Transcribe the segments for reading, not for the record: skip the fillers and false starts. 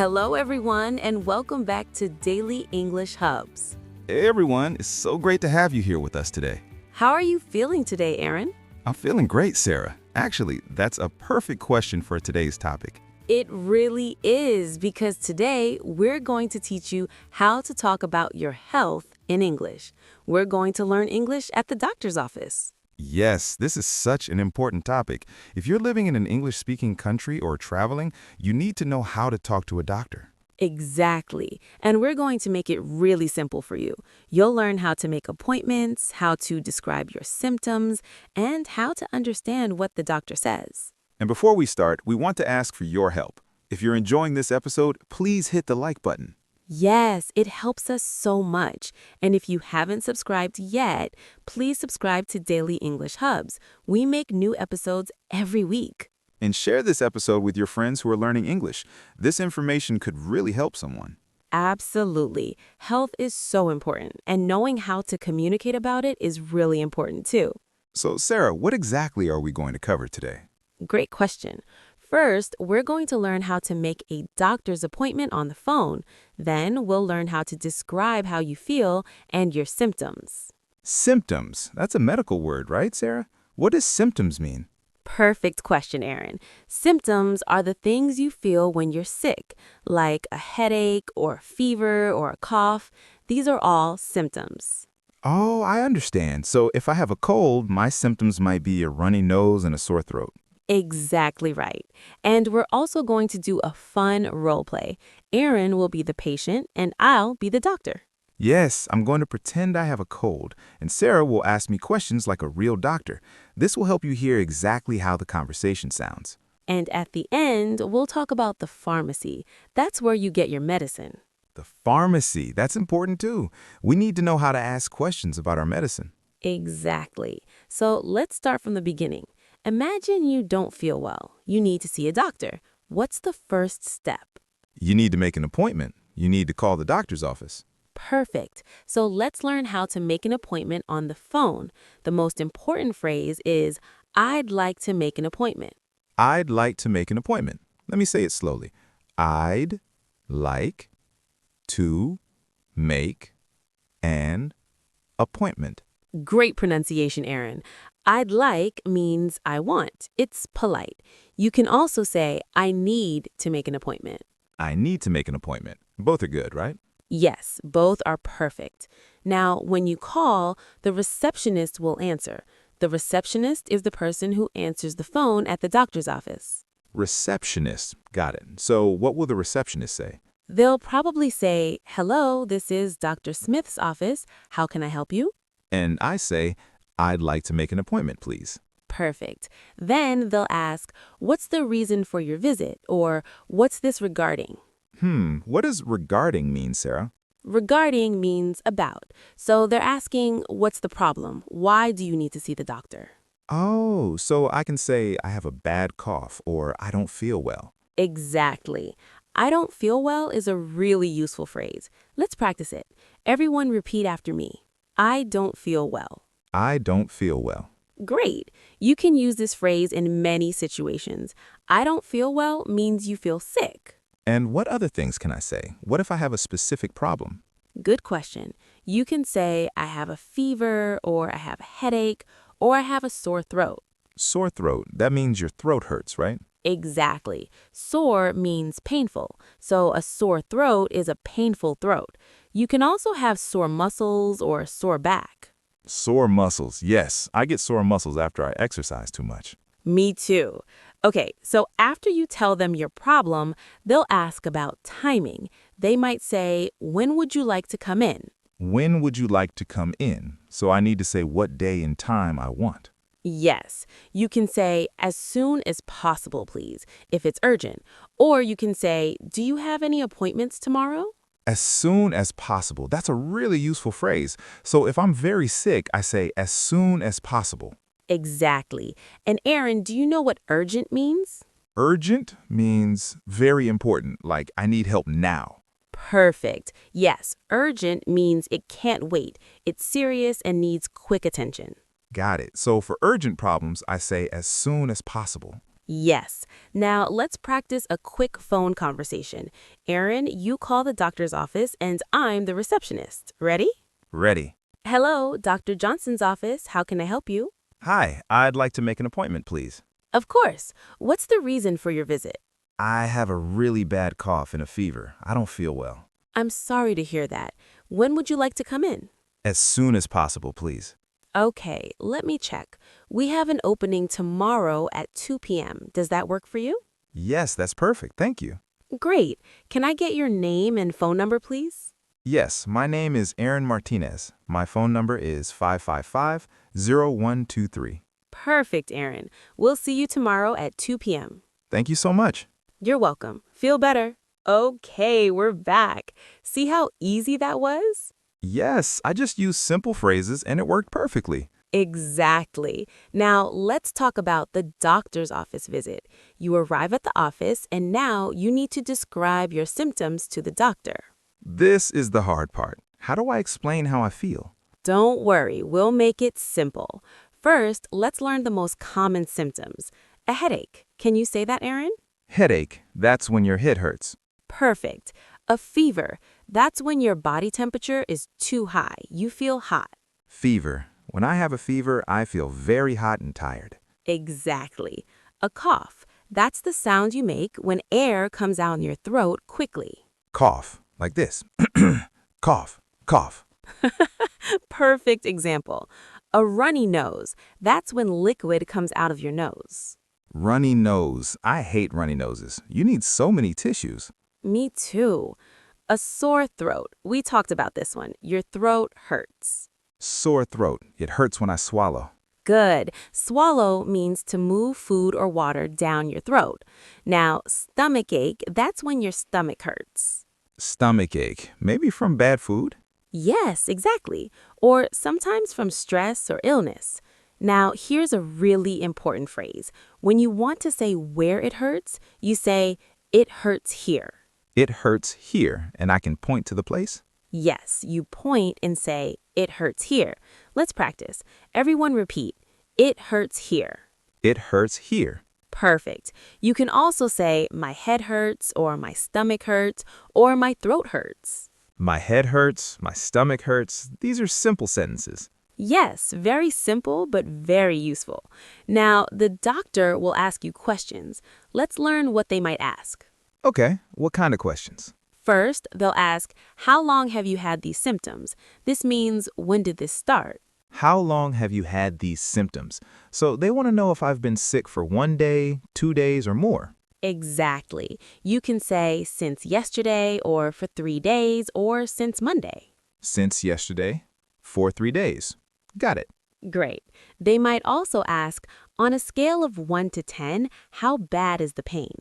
Hello, everyone, and welcome back to Daily English Hubs. Hey everyone, it's so great to have you here with us today. How are you feeling today, Aaron? I'm feeling great, Sarah. Actually, that's a perfect question for today's topic. It really is because today we're going to teach you how to talk about your health in English. We're going to learn English at the doctor's office. Yes, this is such an important topic. If you're living in an English-speaking country or traveling, you need to know how to talk to a doctor. Exactly. And we're going to make it really simple for you. You'll learn how to make appointments, how to describe your symptoms, and how to understand what the doctor says. And before we start, we want to ask for your help. If you're enjoying this episode, please hit the like button. Yes, it helps us so much. And if you haven't subscribed yet, please subscribe to Daily English Hubs. We make new episodes every week. And share this episode with your friends who are learning English. This information could really help someone. Absolutely. Health is so important, and knowing how to communicate about it is really important too. So, Sarah, what exactly are we going to cover today? Great question. First, we're going to learn how to make a doctor's appointment on the phone. Then we'll learn how to describe how you feel and your symptoms. Symptoms. That's a medical word, right, Sarah? What does symptoms mean? Perfect question, Aaron. Symptoms are the things you feel when you're sick, like a headache or a fever or a cough. These are all symptoms. Oh, I understand. So if I have a cold, my symptoms might be a runny nose and a sore throat. Exactly right. And we're also going to do a fun role play. Aaron will be the patient and I'll be the doctor. Yes, I'm going to pretend I have a cold, and Sarah will ask me questions like a real doctor. This will help you hear exactly how the conversation sounds. And at the end, we'll talk about the pharmacy. That's where you get your medicine. The pharmacy, that's important too. We need to know how to ask questions about our medicine. Exactly. So let's start from the beginning. Imagine you don't feel well. You need to see a doctor. What's the first step? You need to make an appointment. You need to call the doctor's office. Perfect. So let's learn how to make an appointment on the phone. The most important phrase is, I'd like to make an appointment. I'd like to make an appointment. Let me say it slowly. I'd like to make an appointment. Great pronunciation, Aaron. I'd like means I want. It's polite. You can also say, I need to make an appointment. I need to make an appointment. Both are good, right? Yes, both are perfect. Now, when you call, the receptionist will answer. The receptionist is the person who answers the phone at the doctor's office. Receptionist. Got it. So what will the receptionist say? They'll probably say, hello, this is Dr. Smith's office. How can I help you? And I say, I'd like to make an appointment, please. Perfect. Then they'll ask, what's the reason for your visit? Or what's this regarding? What does regarding mean, Sarah? Regarding means about. So they're asking, what's the problem? Why do you need to see the doctor? Oh, so I can say I have a bad cough or I don't feel well. Exactly. I don't feel well is a really useful phrase. Let's practice it. Everyone repeat after me. I don't feel well. I don't feel well. Great. You can use this phrase in many situations. I don't feel well means you feel sick. And what other things can I say? What if I have a specific problem? Good question. You can say, I have a fever, or I have a headache, or I have a sore throat. Sore throat. That means your throat hurts, right? Exactly. Sore means painful. So a sore throat is a painful throat. You can also have sore muscles or a sore back. Sore muscles. Yes, I get sore muscles after I exercise too much. Me too. Okay, so after you tell them your problem, they'll ask about timing. They might say, when would you like to come in? When would you like to come in? So I need to say what day and time I want. Yes, you can say, as soon as possible, please, if it's urgent. Or you can say, do you have any appointments tomorrow? As soon as possible. That's a really useful phrase. So if I'm very sick, I say as soon as possible. Exactly. And Aaron, do you know what urgent means? Urgent means very important, like I need help now. Perfect. Yes, urgent means it can't wait. It's serious and needs quick attention. Got it. So for urgent problems, I say as soon as possible. Yes. Now, let's practice a quick phone conversation. Aaron, you call the doctor's office, and I'm the receptionist. Ready? Ready. Hello, Dr. Johnson's office. How can I help you? Hi, I'd like to make an appointment, please. Of course. What's the reason for your visit? I have a really bad cough and a fever. I don't feel well. I'm sorry to hear that. When would you like to come in? As soon as possible, please. Okay, let me check. We have an opening tomorrow at 2 p.m. Does that work for you? Yes, that's perfect. Thank you. Great. Can I get your name and phone number, please? Yes, my name is Aaron Martinez. My phone number is 555-0123. Perfect, Aaron. We'll see you tomorrow at 2 p.m. Thank you so much. You're welcome. Feel better. Okay, we're back. See how easy that was? Yes, I just used simple phrases and it worked perfectly. Exactly. Now, let's talk about the doctor's office visit. You arrive at the office, and now you need to describe your symptoms to the doctor. This is the hard part. How do I explain how I feel? Don't worry, we'll make it simple. First, let's learn the most common symptoms. A headache. Can you say that, Aaron? Headache, that's when your head hurts. Perfect. A fever. That's when your body temperature is too high. You feel hot. Fever. When I have a fever, I feel very hot and tired. Exactly. A cough. That's the sound you make when air comes out in your throat quickly. Cough, like this. Cough, cough. Perfect example. A runny nose. That's when liquid comes out of your nose. Runny nose. I hate runny noses. You need so many tissues. Me too. A sore throat. We talked about this one. Your throat hurts. Sore throat. It hurts when I swallow. Good. Swallow means to move food or water down your throat. Now, stomach ache, that's when your stomach hurts. Stomach ache. Maybe from bad food? Yes, exactly. Or sometimes from stress or illness. Now, here's a really important phrase. When you want to say where it hurts, you say, it hurts here. It hurts here, and I can point to the place? Yes, you point and say, it hurts here. Let's practice. Everyone repeat, it hurts here. It hurts here. Perfect. You can also say, my head hurts, or my stomach hurts, or my throat hurts. My head hurts, my stomach hurts. These are simple sentences. Yes, very simple, but very useful. Now, the doctor will ask you questions. Let's learn what they might ask. Okay, what kind of questions? First, they'll ask, how long have you had these symptoms? This means, when did this start? How long have you had these symptoms? So they want to know if I've been sick for 1 day, 2 days, or more. Exactly. You can say since yesterday, or for 3 days, or since Monday. Since yesterday, for 3 days. Got it. Great. They might also ask, on a scale of 1 to 10, how bad is the pain?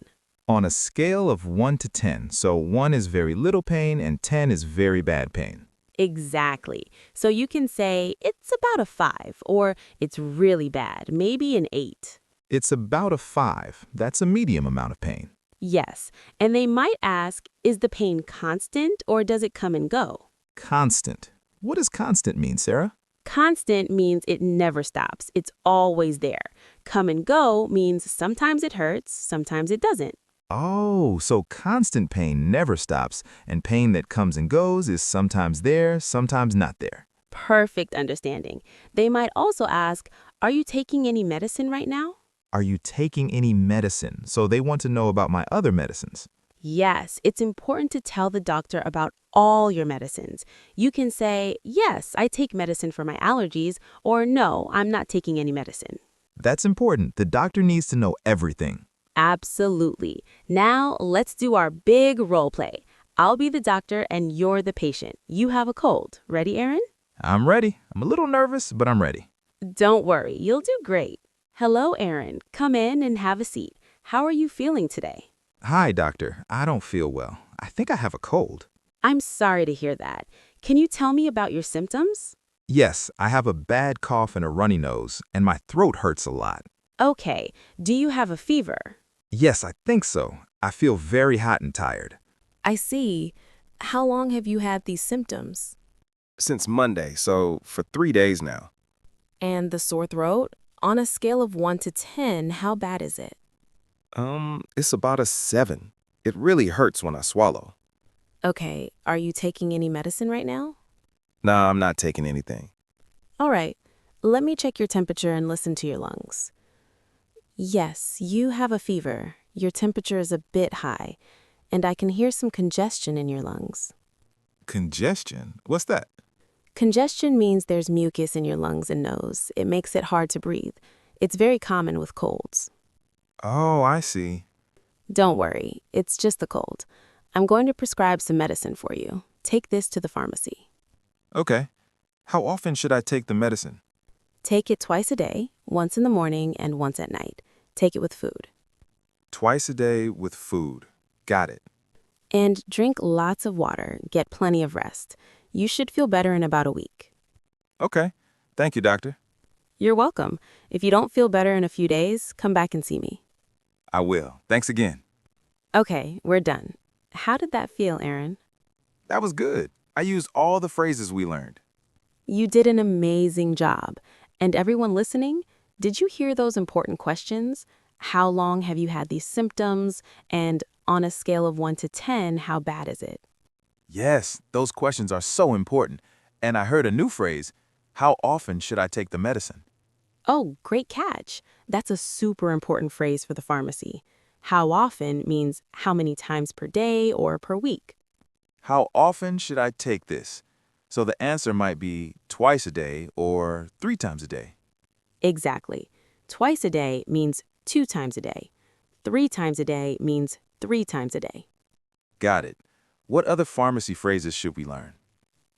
On a scale of 1 to 10, so 1 is very little pain and 10 is very bad pain. Exactly. So you can say, it's about a 5, or it's really bad, maybe an 8. It's about a 5. That's a medium amount of pain. Yes, and they might ask, is the pain constant, or does it come and go? Constant. What does constant mean, Sarah? Constant means it never stops. It's always there. Come and go means sometimes it hurts, sometimes it doesn't. Oh, so constant pain never stops, and pain that comes and goes is sometimes there, sometimes not there. Perfect understanding. They might also ask, are you taking any medicine right now? Are you taking any medicine? So they want to know about my other medicines. Yes, it's important to tell the doctor about all your medicines. You can say, yes, I take medicine for my allergies, or no, I'm not taking any medicine. That's important. The doctor needs to know everything. Absolutely. Now, let's do our big role play. I'll be the doctor and you're the patient. You have a cold. Ready, Aaron? I'm ready. I'm a little nervous, but I'm ready. Don't worry, you'll do great. Hello, Aaron. Come in and have a seat. How are you feeling today? Hi, doctor. I don't feel well. I think I have a cold. I'm sorry to hear that. Can you tell me about your symptoms? Yes, I have a bad cough and a runny nose, and my throat hurts a lot. Okay. Do you have a fever? Yes, I think so. I feel very hot and tired. I see. How long have you had these symptoms? Since Monday, so for 3 days now. And the sore throat? On a scale of 1 to 10, how bad is it? It's about a 7. It really hurts when I swallow. Okay, are you taking any medicine right now? Nah, I'm not taking anything. All right, let me check your temperature and listen to your lungs. Yes, you have a fever. Your temperature is a bit high, and I can hear some congestion in your lungs. Congestion? What's that? Congestion means there's mucus in your lungs and nose. It makes it hard to breathe. It's very common with colds. Oh, I see. Don't worry, it's just a cold. I'm going to prescribe some medicine for you. Take this to the pharmacy. Okay. How often should I take the medicine? Take it twice a day, once in the morning and once at night. Take it with food. Twice a day with food. Got it. And drink lots of water. Get plenty of rest. You should feel better in about a week. Okay. Thank you, doctor. You're welcome. If you don't feel better in a few days, come back and see me. I will. Thanks again. Okay, we're done. How did that feel, Aaron? That was good. I used all the phrases we learned. You did an amazing job. And everyone listening, did you hear those important questions? How long have you had these symptoms? And on a scale of 1 to 10, how bad is it? Yes, those questions are so important. And I heard a new phrase. How often should I take the medicine? Oh, great catch. That's a super important phrase for the pharmacy. How often means how many times per day or per week. How often should I take this? So the answer might be twice a day or 3 times a day. Exactly. Twice a day means 2 times a day. 3 times a day means 3 times a day. Got it. What other pharmacy phrases should we learn?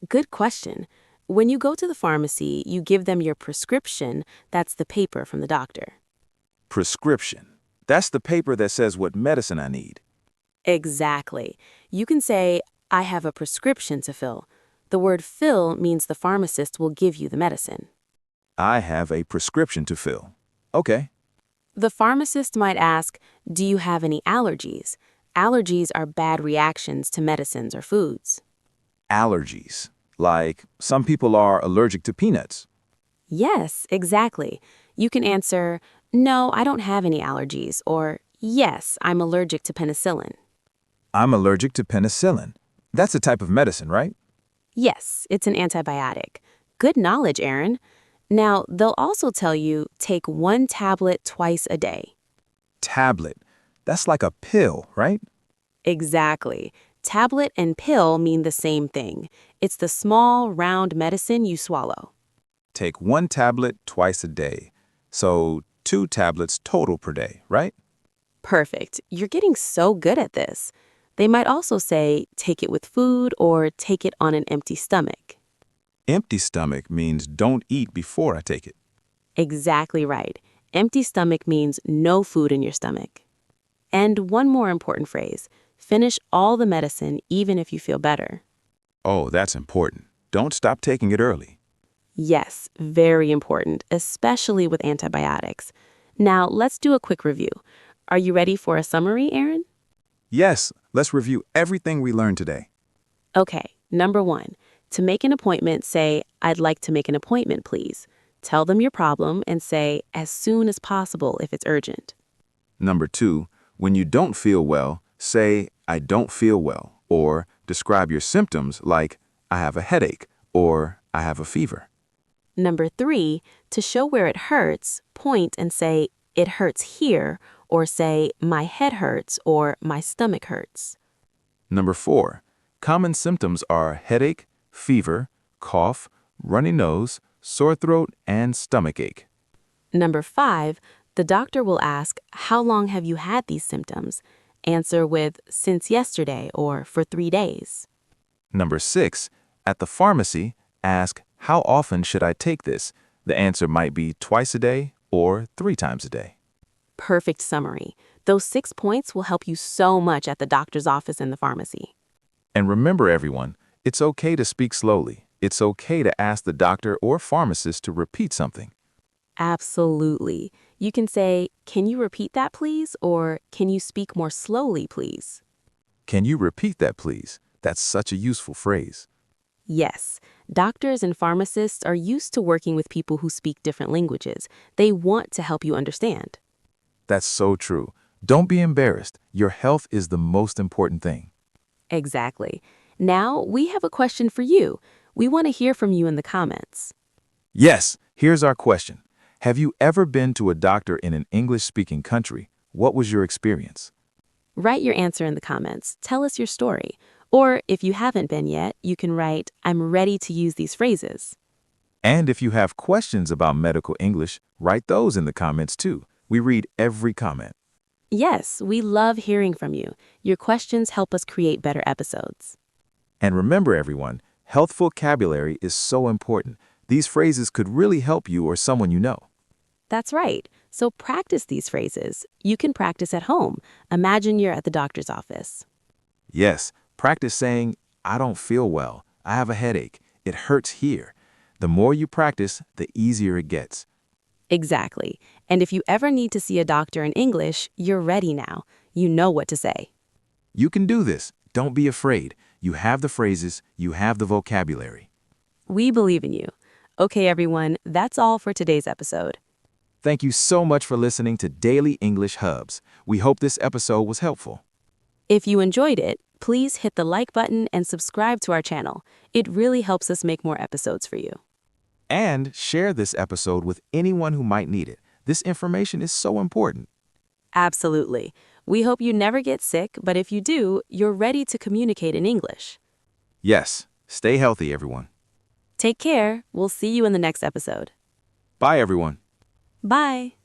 Good question. When you go to the pharmacy, you give them your prescription. That's the paper from the doctor. Prescription. That's the paper that says what medicine I need. Exactly. You can say, I have a prescription to fill. The word fill means the pharmacist will give you the medicine. I have a prescription to fill. Okay. The pharmacist might ask, do you have any allergies? Allergies are bad reactions to medicines or foods. Allergies. Like some people are allergic to peanuts. Yes, exactly. You can answer, no, I don't have any allergies, or yes, I'm allergic to penicillin. I'm allergic to penicillin. That's a type of medicine, right? Yes, it's an antibiotic. Good knowledge, Aaron. Now, they'll also tell you take 1 tablet twice a day. Tablet. That's like a pill, right? Exactly. Tablet and pill mean the same thing. It's the small, round medicine you swallow. Take 1 tablet twice a day. So 2 tablets total per day, right? Perfect. You're getting so good at this. They might also say take it with food or take it on an empty stomach. Empty stomach means don't eat before I take it. Exactly right. Empty stomach means no food in your stomach. And one more important phrase, finish all the medicine even if you feel better. Oh, that's important. Don't stop taking it early. Yes, very important, especially with antibiotics. Now, let's do a quick review. Are you ready for a summary, Aaron? Yes, let's review everything we learned today. Okay, number 1, to make an appointment, say, I'd like to make an appointment, please. Tell them your problem and say, as soon as possible if it's urgent. Number 2, when you don't feel well, say, I don't feel well, or describe your symptoms like, I have a headache, or I have a fever. Number 3, to show where it hurts, point and say, it hurts here, or say, my head hurts, or my stomach hurts. Number 4, common symptoms are headache, fever, cough, runny nose, sore throat, and stomach ache. Number 5, the doctor will ask, how long have you had these symptoms? Answer with, since yesterday, or for 3 days. Number 6, at the pharmacy, ask, how often should I take this? The answer might be twice a day or 3 times a day. Perfect summary. Those 6 points will help you so much at the doctor's office and the pharmacy. And remember, everyone, it's okay to speak slowly. It's okay to ask the doctor or pharmacist to repeat something. Absolutely. You can say, can you repeat that, please? Or can you speak more slowly, please? Can you repeat that, please? That's such a useful phrase. Yes, doctors and pharmacists are used to working with people who speak different languages. They want to help you understand. That's so true. Don't be embarrassed. Your health is the most important thing. Exactly. Now, we have a question for you. We want to hear from you in the comments. Yes, here's our question. Have you ever been to a doctor in an English-speaking country? What was your experience? Write your answer in the comments. Tell us your story. Or if you haven't been yet, you can write, I'm ready to use these phrases. And if you have questions about medical English, write those in the comments too. We read every comment. Yes, we love hearing from you. Your questions help us create better episodes. And remember, everyone, health vocabulary is so important. These phrases could really help you or someone you know. That's right. So practice these phrases. You can practice at home. Imagine you're at the doctor's office. Yes, practice saying, I don't feel well. I have a headache. It hurts here. The more you practice, the easier it gets. Exactly. And if you ever need to see a doctor in English, you're ready now. You know what to say. You can do this. Don't be afraid. You have the phrases, you have the vocabulary. We believe in you. Okay, everyone, that's all for today's episode. Thank you so much for listening to Daily English Hubs. We hope this episode was helpful. If you enjoyed it, please hit the like button and subscribe to our channel. It really helps us make more episodes for you. And share this episode with anyone who might need it. This information is so important. Absolutely. We hope you never get sick, but if you do, you're ready to communicate in English. Yes, stay healthy, everyone. Take care. We'll see you in the next episode. Bye, everyone. Bye.